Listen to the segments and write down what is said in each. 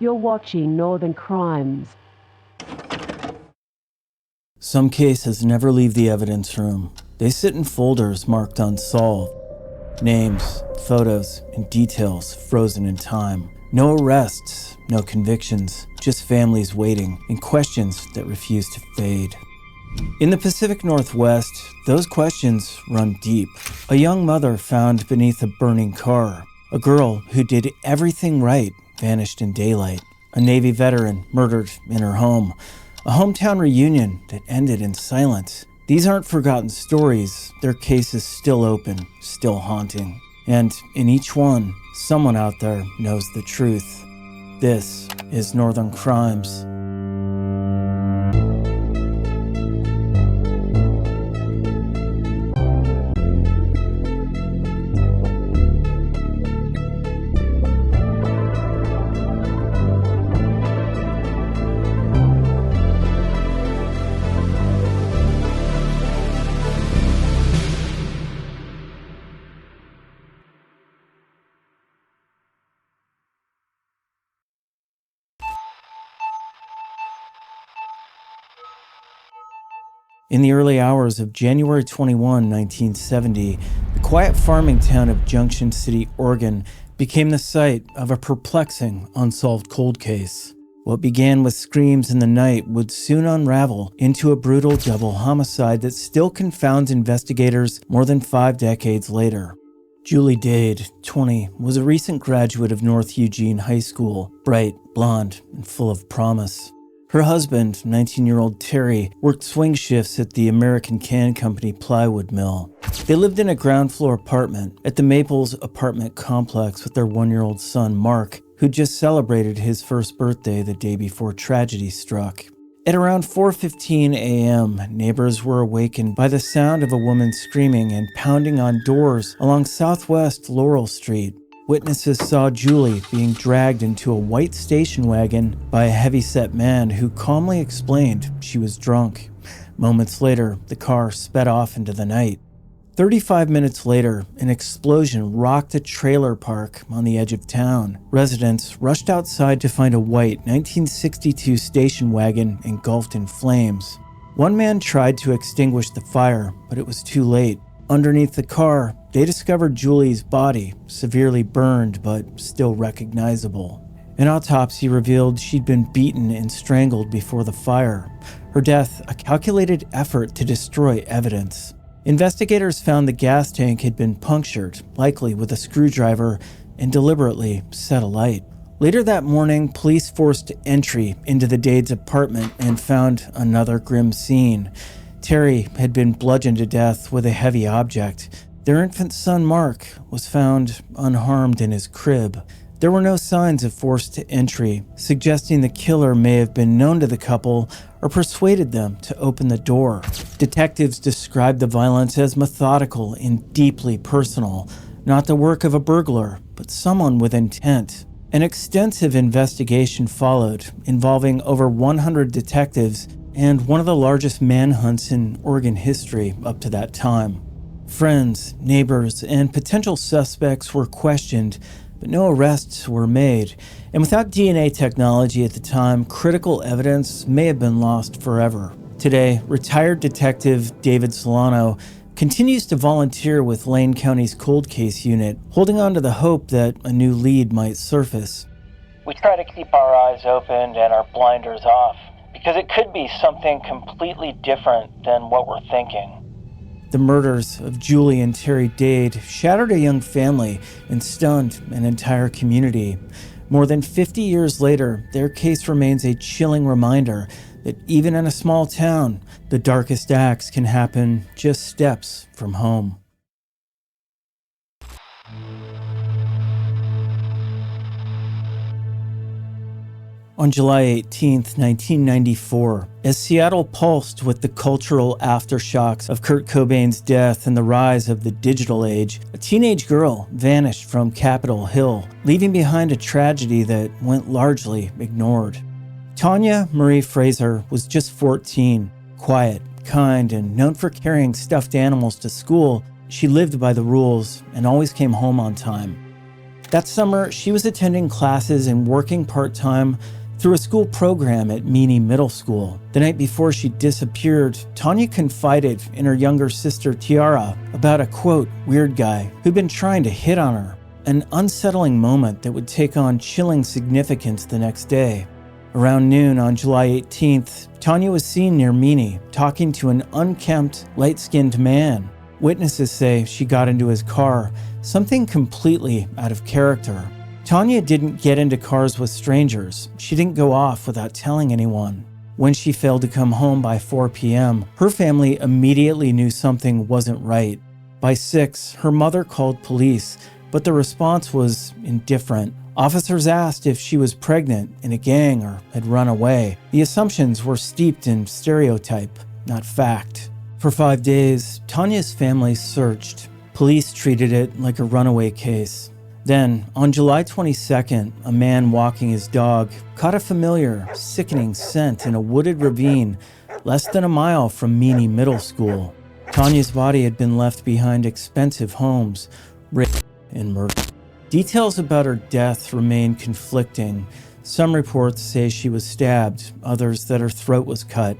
You're watching Northern Crimes. Some cases never leave the evidence room. They sit in folders marked Unsolved. Names, photos, and details frozen in time. No arrests, no convictions, just families waiting and questions that refuse to fade. In the Pacific Northwest, those questions run deep. A young mother found beneath a burning car. A girl who did everything right vanished in daylight. A Navy veteran murdered in her home. A hometown reunion that ended in silence. These aren't forgotten stories. Their case is still open, still haunting. And in each one, someone out there knows the truth. This is Northern Crimes. In the early hours of January 21, 1970, the quiet farming town of Junction City, Oregon, became the site of a perplexing unsolved cold case. What began with screams in the night would soon unravel into a brutal double homicide that still confounds investigators more than 5 decades later. Julie Dade, 20, was a recent graduate of North Eugene High School, bright, blonde, and full of promise. Her husband, 19-year-old Terry, worked swing shifts at the American Can Company plywood mill. They lived in a ground-floor apartment at the Maples apartment complex with their 1-year-old son, Mark, who just celebrated his first birthday the day before tragedy struck. At around 4:15 a.m., neighbors were awakened by the sound of a woman screaming and pounding on doors along Southwest Laurel Street. Witnesses saw Julie being dragged into a white station wagon by a heavy-set man who calmly explained she was drunk. Moments later, the car sped off into the night. 35 minutes later, an explosion rocked a trailer park on the edge of town. Residents rushed outside to find a white 1962 station wagon engulfed in flames. One man tried to extinguish the fire, but it was too late. Underneath the car, they discovered Julie's body, severely burned but still recognizable. An autopsy revealed she'd been beaten and strangled before the fire. Her death, a calculated effort to destroy evidence. Investigators found the gas tank had been punctured, likely with a screwdriver, and deliberately set alight. Later that morning, police forced entry into the Dade's apartment and found another grim scene. Terry had been bludgeoned to death with a heavy object. Their infant son, Mark, was found unharmed in his crib. There were no signs of forced entry, suggesting the killer may have been known to the couple or persuaded them to open the door. Detectives described the violence as methodical and deeply personal, not the work of a burglar, but someone with intent. An extensive investigation followed, involving over 100 detectives and one of the largest manhunts in Oregon history up to that time. Friends, neighbors, and potential suspects were questioned, but no arrests were made. And without DNA technology at the time, critical evidence may have been lost forever. Today, retired detective David Solano continues to volunteer with Lane County's cold case unit, holding on to the hope that a new lead might surface. We try to keep our eyes open and our blinders off, because it could be something completely different than what we're thinking. The murders of Julie and Terry Dade shattered a young family and stunned an entire community. More than 50 years later, their case remains a chilling reminder that even in a small town, the darkest acts can happen just steps from home. On July 18, 1994, as Seattle pulsed with the cultural aftershocks of Kurt Cobain's death and the rise of the digital age, a teenage girl vanished from Capitol Hill, leaving behind a tragedy that went largely ignored. Tanya Marie Fraser was just 14. Quiet, kind, and known for carrying stuffed animals to school, she lived by the rules and always came home on time. That summer, she was attending classes and working part-time through a school program at Meany Middle School. The night before she disappeared, Tanya confided in her younger sister Tiara about a, quote, weird guy who'd been trying to hit on her, an unsettling moment that would take on chilling significance the next day. Around noon on July 18th, Tanya was seen near Meany talking to an unkempt, light-skinned man. Witnesses say she got into his car, something completely out of character. Tanya didn't get into cars with strangers. She didn't go off without telling anyone. When she failed to come home by 4 p.m., her family immediately knew something wasn't right. By 6, her mother called police, but the response was indifferent. Officers asked if she was pregnant, in a gang, or had run away. The assumptions were steeped in stereotype, not fact. For 5 days, Tanya's family searched. Police treated it like a runaway case. Then, on July 22nd, a man walking his dog caught a familiar, sickening scent in a wooded ravine less than a mile from Meany Middle School. Tanya's body had been left behind expensive homes, raped, and murdered. Details about her death remain conflicting. Some reports say she was stabbed, others that her throat was cut.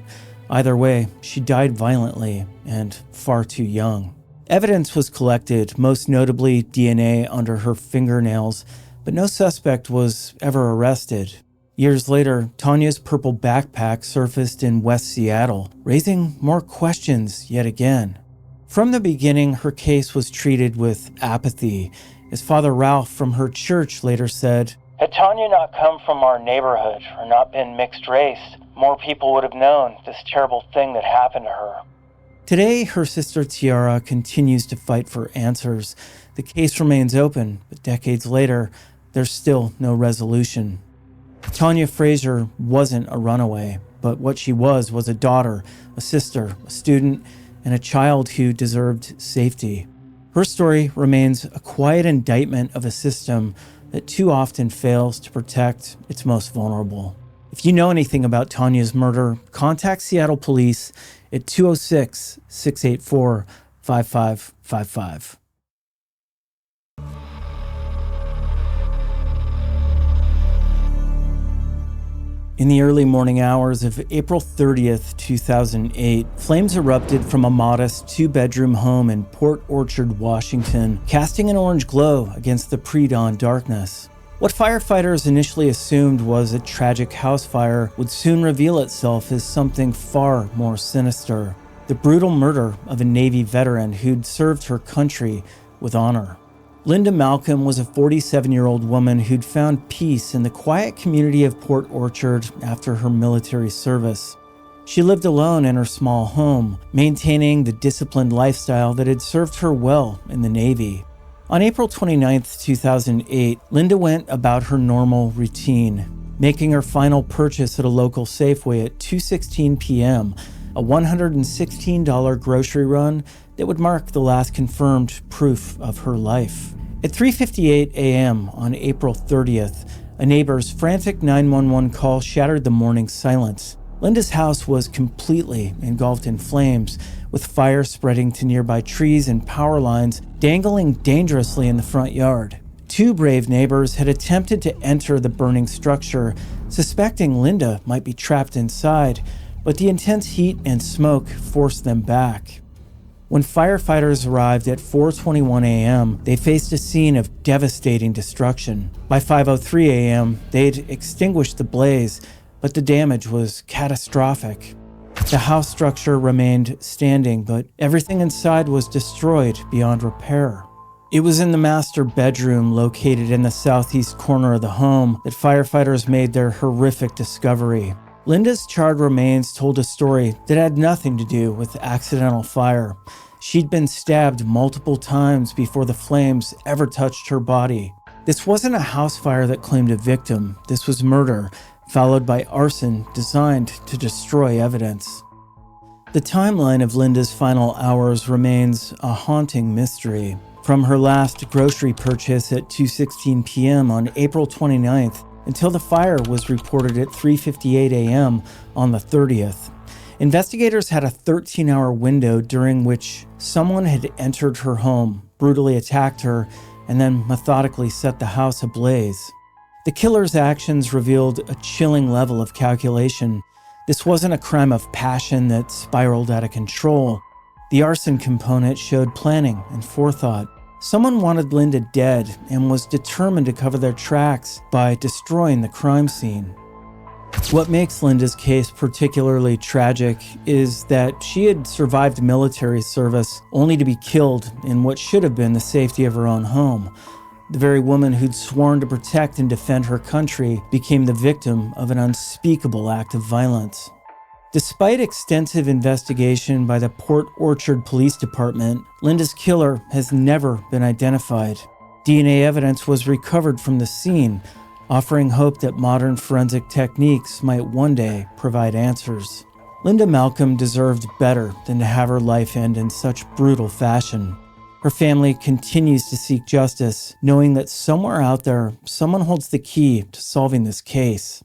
Either way, she died violently and far too young. Evidence was collected, most notably DNA under her fingernails, but no suspect was ever arrested. Years later, Tanya's purple backpack surfaced in West Seattle, raising more questions yet again. From the beginning, her case was treated with apathy. As Father Ralph from her church later said, "Had Tanya not come from our neighborhood or not been mixed race, more people would have known this terrible thing that happened to her." Today, her sister Tiara continues to fight for answers. The case remains open, but decades later, there's still no resolution. Tanya Fraser wasn't a runaway, but what she was a daughter, a sister, a student, and a child who deserved safety. Her story remains a quiet indictment of a system that too often fails to protect its most vulnerable. If you know anything about Tanya's murder, contact Seattle Police at 206-684-5555. In the early morning hours of April 30th, 2008, flames erupted from a modest 2-bedroom home in Port Orchard, Washington, casting an orange glow against the pre-dawn darkness. What firefighters initially assumed was a tragic house fire would soon reveal itself as something far more sinister: the brutal murder of a Navy veteran who'd served her country with honor. Linda Malcolm was a 47-year-old woman who'd found peace in the quiet community of Port Orchard after her military service. She lived alone in her small home, maintaining the disciplined lifestyle that had served her well in the Navy. On April 29, 2008, Linda went about her normal routine, making her final purchase at a local Safeway at 2:16 p.m., a $116 grocery run that would mark the last confirmed proof of her life. At 3:58 a.m. on April 30th, a neighbor's frantic 911 call shattered the morning silence. Linda's house was completely engulfed in flames, with fire spreading to nearby trees and power lines dangling dangerously in the front yard. 2 brave neighbors had attempted to enter the burning structure, suspecting Linda might be trapped inside, but the intense heat and smoke forced them back. When firefighters arrived at 4:21 a.m., they faced a scene of devastating destruction. By 5:03 a.m., they'd extinguished the blaze, but the damage was catastrophic. The house structure remained standing, but everything inside was destroyed beyond repair. It was in the master bedroom located in the southeast corner of the home that firefighters made their horrific discovery. Linda's charred remains told a story that had nothing to do with accidental fire. She'd been stabbed multiple times before the flames ever touched her body. This wasn't a house fire that claimed a victim. This was murder, followed by arson designed to destroy evidence. The timeline of Linda's final hours remains a haunting mystery. From her last grocery purchase at 2:16 p.m. on April 29th until the fire was reported at 3:58 a.m. on the 30th. Investigators had a 13-hour window during which someone had entered her home, brutally attacked her, and then methodically set the house ablaze. The killer's actions revealed a chilling level of calculation. This wasn't a crime of passion that spiraled out of control. The arson component showed planning and forethought. Someone wanted Linda dead and was determined to cover their tracks by destroying the crime scene. What makes Linda's case particularly tragic is that she had survived military service only to be killed in what should have been the safety of her own home. The very woman who'd sworn to protect and defend her country became the victim of an unspeakable act of violence. Despite extensive investigation by the Port Orchard Police Department, Linda's killer has never been identified. DNA evidence was recovered from the scene, offering hope that modern forensic techniques might one day provide answers. Linda Malcolm deserved better than to have her life end in such brutal fashion. Her family continues to seek justice, knowing that somewhere out there, someone holds the key to solving this case.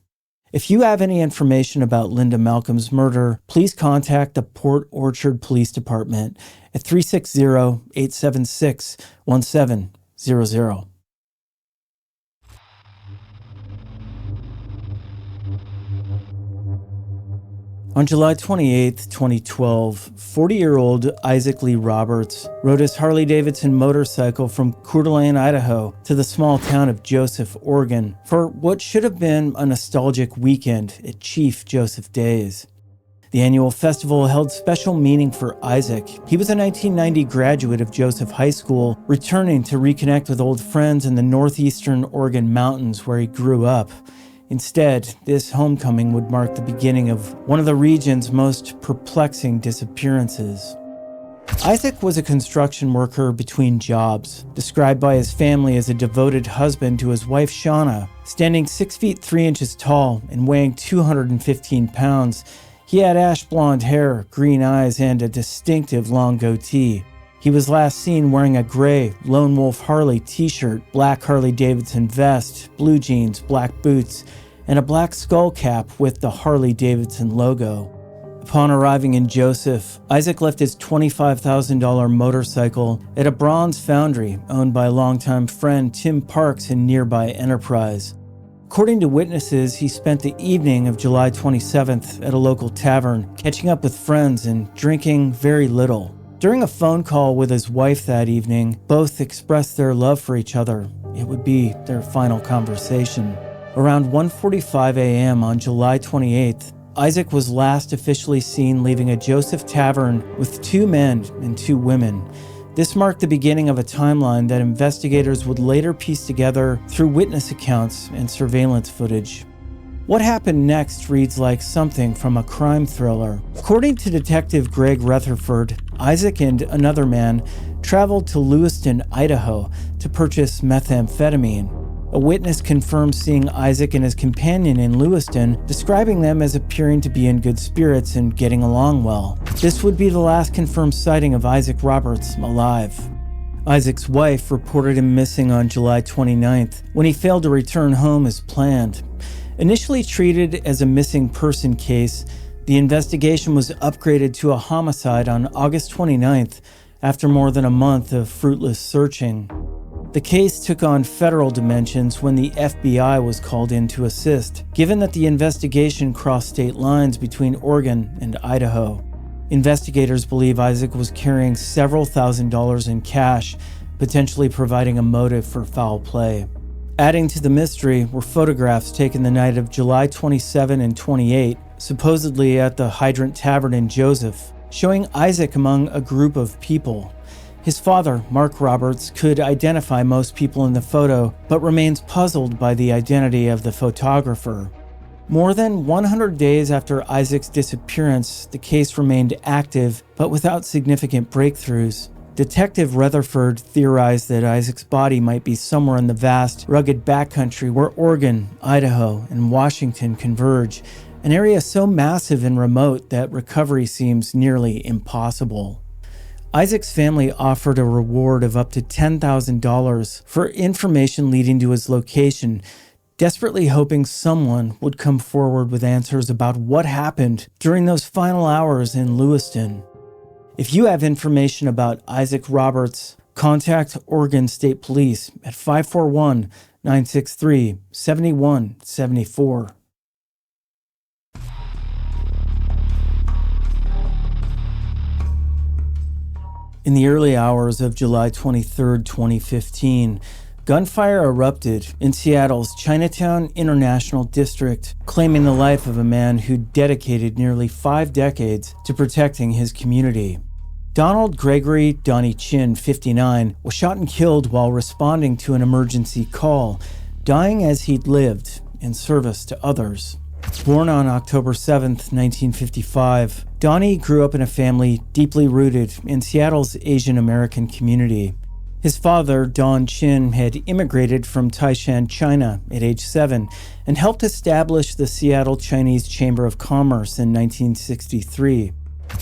If you have any information about Linda Malcolm's murder, please contact the Port Orchard Police Department at 360-876-1700. On July 28, 2012, 40-year-old Isaac Lee Roberts rode his Harley-Davidson motorcycle from Coeur d'Alene, Idaho, to the small town of Joseph, Oregon, for what should have been a nostalgic weekend at Chief Joseph Days. The annual festival held special meaning for Isaac. He was a 1990 graduate of Joseph High School, returning to reconnect with old friends in the northeastern Oregon mountains where he grew up. Instead, this homecoming would mark the beginning of one of the region's most perplexing disappearances. Isaac was a construction worker between jobs, described by his family as a devoted husband to his wife Shauna. Standing 6 feet 3 inches tall and weighing 215 pounds, he had ash blonde hair, green eyes, and a distinctive long goatee. He was last seen wearing a gray Lone Wolf Harley t-shirt, black Harley-Davidson vest, blue jeans, black boots, and a black skull cap with the Harley-Davidson logo. Upon arriving in Joseph, Isaac left his $25,000 motorcycle at a bronze foundry owned by longtime friend Tim Parks in nearby Enterprise. According to witnesses, he spent the evening of July 27th at a local tavern, catching up with friends and drinking very little. During a phone call with his wife that evening, both expressed their love for each other. It would be their final conversation. Around 1:45 a.m. on July 28th, Isaac was last officially seen leaving a Joseph tavern with 2 men and 2 women. This marked the beginning of a timeline that investigators would later piece together through witness accounts and surveillance footage. What happened next reads like something from a crime thriller. According to Detective Greg Rutherford, Isaac and another man traveled to Lewiston, Idaho to purchase methamphetamine. A witness confirmed seeing Isaac and his companion in Lewiston, describing them as appearing to be in good spirits and getting along well. This would be the last confirmed sighting of Isaac Roberts alive. Isaac's wife reported him missing on July 29th when he failed to return home as planned. Initially treated as a missing person case, the investigation was upgraded to a homicide on August 29th after more than a month of fruitless searching. The case took on federal dimensions when the FBI was called in to assist, given that the investigation crossed state lines between Oregon and Idaho. Investigators believe Isaac was carrying several $1,000s in cash, potentially providing a motive for foul play. Adding to the mystery were photographs taken the night of July 27 and 28, supposedly at the Hydrant Tavern in Joseph, showing Isaac among a group of people. His father, Mark Roberts, could identify most people in the photo, but remains puzzled by the identity of the photographer. More than 100 days after Isaac's disappearance, the case remained active, but without significant breakthroughs. Detective Rutherford theorized that Isaac's body might be somewhere in the vast, rugged backcountry where Oregon, Idaho, and Washington converge, an area so massive and remote that recovery seems nearly impossible. Isaac's family offered a reward of up to $10,000 for information leading to his location, desperately hoping someone would come forward with answers about what happened during those final hours in Lewiston. If you have information about Isaac Roberts, Contact Oregon State Police at 541-963-7174. In the early hours of July 23, 2015, gunfire erupted in Seattle's Chinatown International District, claiming the life of a man who dedicated nearly 5 decades to protecting his community. Donald Gregory Donnie Chin, 59, was shot and killed while responding to an emergency call, dying as he'd lived in service to others. Born on October 7, 1955, Donnie grew up in a family deeply rooted in Seattle's Asian American community. His father, Don Chin, had immigrated from Taishan, China at age 7 and helped establish the Seattle Chinese Chamber of Commerce in 1963.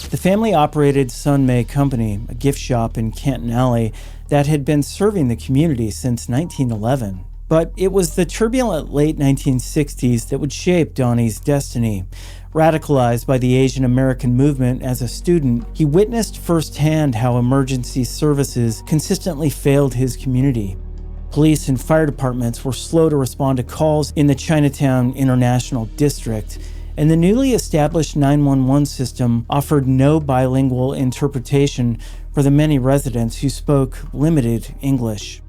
The family operated Sun May Company, a gift shop in Canton Alley that had been serving the community since 1911. But it was the turbulent late 1960s that would shape Donnie's destiny. Radicalized by the Asian American movement as a student, he witnessed firsthand how emergency services consistently failed his community. Police and fire departments were slow to respond to calls in the Chinatown International District, and the newly established 911 system offered no bilingual interpretation for the many residents who spoke limited English.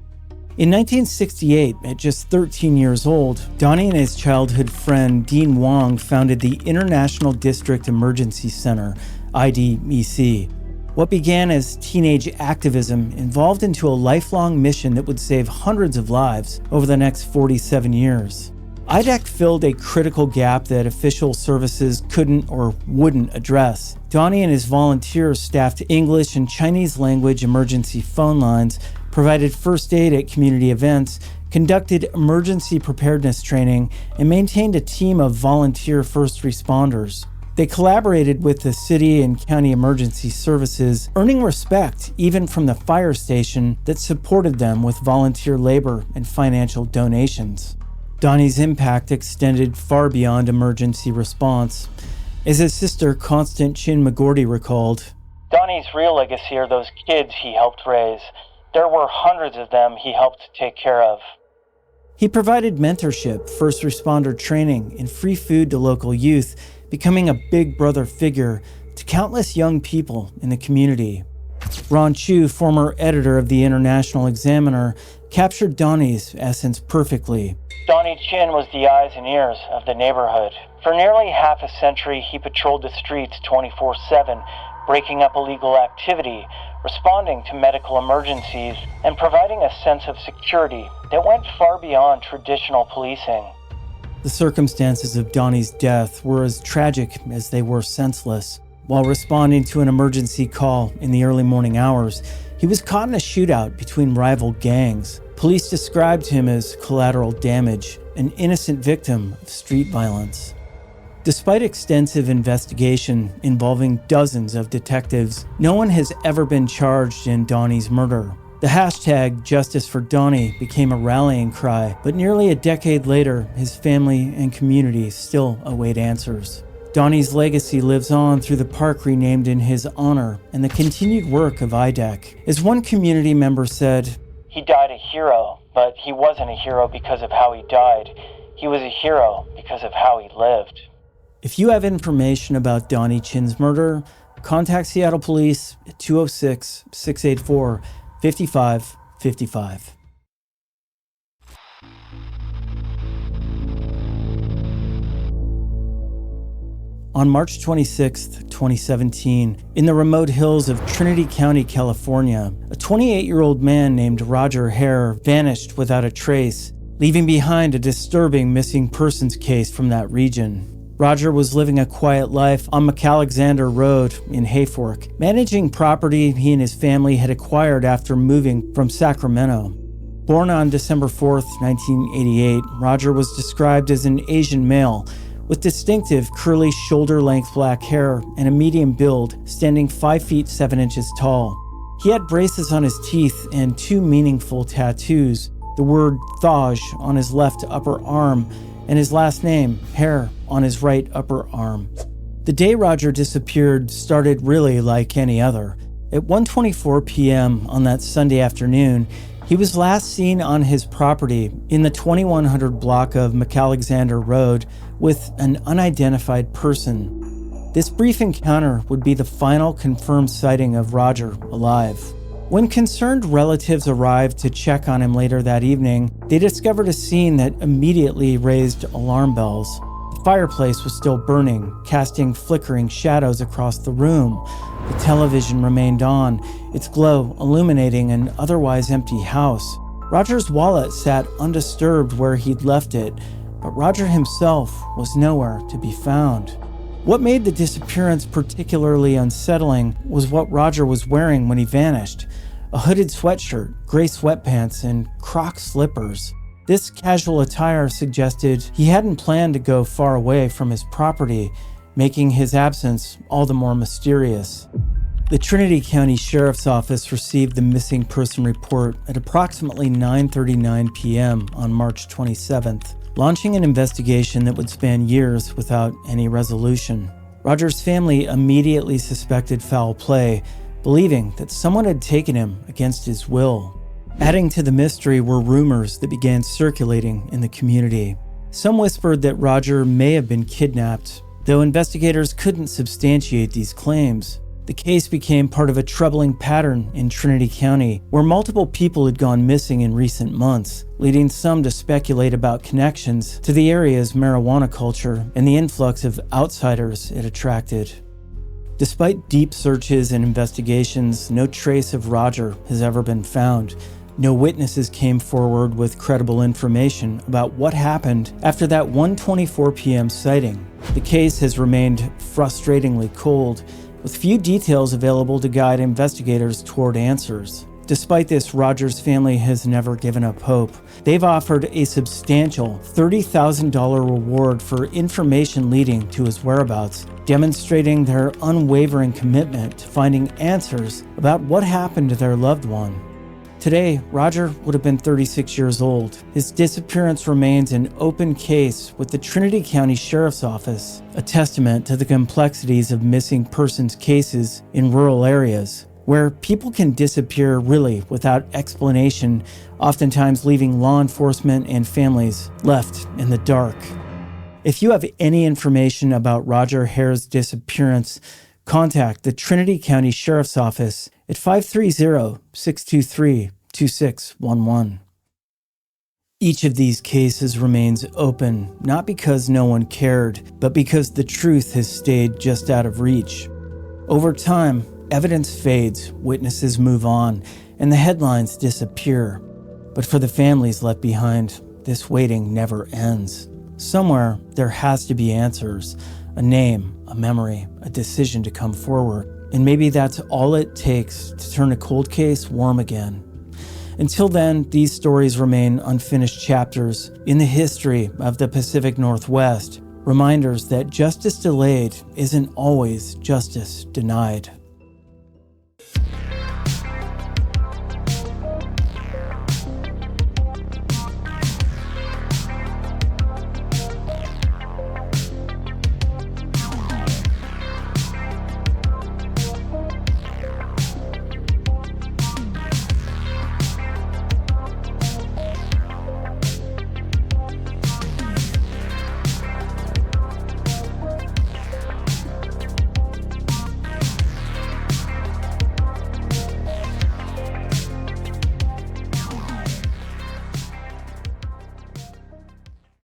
In 1968, at just 13 years old, Donnie and his childhood friend Dean Wong founded the International District Emergency Center, IDEC. What began as teenage activism evolved into a lifelong mission that would save hundreds of lives over the next 47 years. IDEC filled a critical gap that official services couldn't or wouldn't address. Donnie and his volunteers staffed English and Chinese language emergency phone lines, provided first aid at community events, conducted emergency preparedness training, and maintained a team of volunteer first responders. They collaborated with the city and county emergency services, earning respect even from the fire station that supported them with volunteer labor and financial donations. Donnie's impact extended far beyond emergency response. As his sister Constance Chin McGordy recalled, Donnie's real legacy are those kids he helped raise. There were hundreds of them he helped take care of. He provided mentorship, first responder training, and free food to local youth, becoming a big brother figure to countless young people in the community. Ron Chu, former editor of the International Examiner, captured Donnie's essence perfectly. Donnie Chin was the eyes and ears of the neighborhood. For nearly half a century, he patrolled the streets 24/7, breaking up illegal activity, responding to medical emergencies, and providing a sense of security that went far beyond traditional policing. The circumstances of Donnie's death were as tragic as they were senseless. While responding to an emergency call in the early morning hours, he was caught in a shootout between rival gangs. Police described him as collateral damage, an innocent victim of street violence. Despite extensive investigation involving dozens of detectives, no one has ever been charged in Donnie's murder. The hashtag Justice for Donnie became a rallying cry, but nearly a decade later, his family and community still await answers. Donnie's legacy lives on through the park renamed in his honor and the continued work of IDEC. As one community member said, "He died a hero, but he wasn't a hero because of how he died. He was a hero because of how he lived." If you have information about Donnie Chin's murder, contact Seattle Police at 206-684-5555. On March 26, 2017, in the remote hills of Trinity County, California, a 28-year-old man named Roger Her vanished without a trace, leaving behind a disturbing missing persons case from that region. Roger was living a quiet life on McAlexander Road in Hayfork, managing property he and his family had acquired after moving from Sacramento. Born on December 4, 1988, Roger was described as an Asian male with distinctive curly shoulder-length black hair and a medium build, standing 5 feet 7 inches tall. He had braces on his teeth and 2 meaningful tattoos, the word Thaj on his left upper arm and his last name, Her, on his right upper arm. The day Roger disappeared started really like any other. At 1:24 p.m. on that Sunday afternoon, he was last seen on his property in the 2100 block of McAlexander Road with an unidentified person. This brief encounter would be the final confirmed sighting of Roger alive. When concerned relatives arrived to check on him later that evening, they discovered a scene that immediately raised alarm bells. The fireplace was still burning, casting flickering shadows across the room. The television remained on, its glow illuminating an otherwise empty house. Roger's wallet sat undisturbed where he'd left it, but Roger himself was nowhere to be found. What made the disappearance particularly unsettling was what Roger was wearing when he vanished: a hooded sweatshirt, gray sweatpants, and Croc slippers. This casual attire suggested he hadn't planned to go far away from his property, making his absence all the more mysterious. The Trinity County Sheriff's Office received the missing person report at approximately 9:39 p.m. on March 27th, launching an investigation that would span years without any resolution. Roger's family immediately suspected foul play, believing that someone had taken him against his will. Adding to the mystery were rumors that began circulating in the community. Some whispered that Roger may have been kidnapped, though investigators couldn't substantiate these claims. The case became part of a troubling pattern in Trinity County, where multiple people had gone missing in recent months, leading some to speculate about connections to the area's marijuana culture and the influx of outsiders it attracted. Despite deep searches and investigations, no trace of Roger has ever been found. No witnesses came forward with credible information about what happened after that 1:24 p.m. sighting. The case has remained frustratingly cold, with few details available to guide investigators toward answers. Despite this, Roger's family has never given up hope. They've offered a substantial $30,000 reward for information leading to his whereabouts, demonstrating their unwavering commitment to finding answers about what happened to their loved one. Today, Roger would have been 36 years old. His disappearance remains an open case with the Trinity County Sheriff's Office, a testament to the complexities of missing persons cases in rural areas, where people can disappear really without explanation, oftentimes leaving law enforcement and families left in the dark. If you have any information about Roger Her's disappearance, contact the Trinity County Sheriff's Office at 530-623-2611. Each of these cases remains open, not because no one cared, but because the truth has stayed just out of reach. Over time, evidence fades, witnesses move on, and the headlines disappear. But for the families left behind, this waiting never ends. Somewhere, there has to be answers, a name, a memory, a decision to come forward. And maybe that's all it takes to turn a cold case warm again. Until then, these stories remain unfinished chapters in the history of the Pacific Northwest, reminders that justice delayed isn't always justice denied.